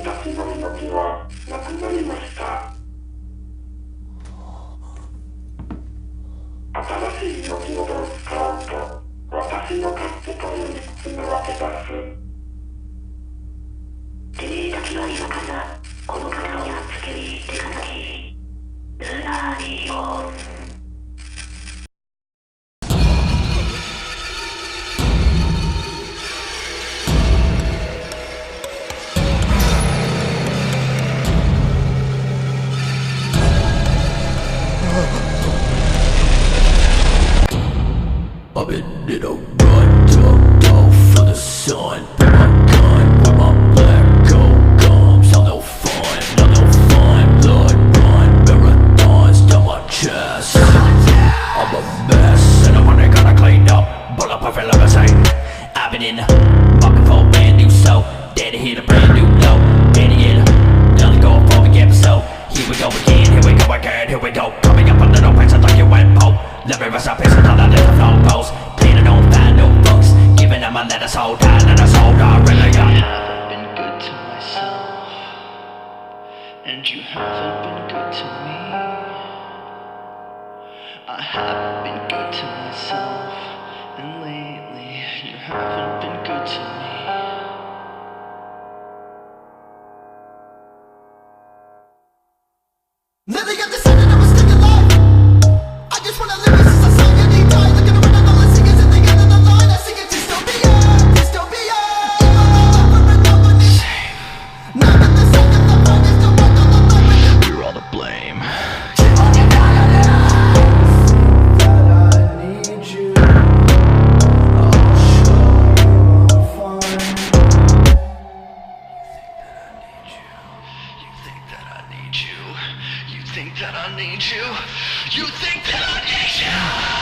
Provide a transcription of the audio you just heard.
たちの命はなくなりました。新しい命のを使うと、私の勝手という理屈なわけです。君たちは今からこの方をやっつけに行ってください。ニホ。I've been in a run, ducked off for the sun. Put my gun where my black gold comes. Now no fun, now no fun. Blood run, marathons down my chest. I'm a mess, and I'm only gonna clean up. Bulletproof and limousine. I've been in the microphone, brand new soul. Dead to hit a brand new low. Idiot, nothing going for the episode. Here we go again, here we go again, here we go. Coming up under no pressure like you went Pope. Let me rest my piss until I live no post. Planning on find no books. Giving them my letters hold down and I sold I really got. I haven't been good to myself, and you haven't been good to me. I haven't been good to myself, and lately you haven't been good to me. Never got decided I was still alive. I just wanna live since I saw you deep dive. Looking around and all I see is at the end of the line. I sing it dystopia, dystopia. Evil all over and over me. Now that the sound of the mind is the one on the line with you. You're all to blame. On your diamonds. That I need you. I'll show you I'm fine. You think that I need you? You think that I need you? You think that I need you?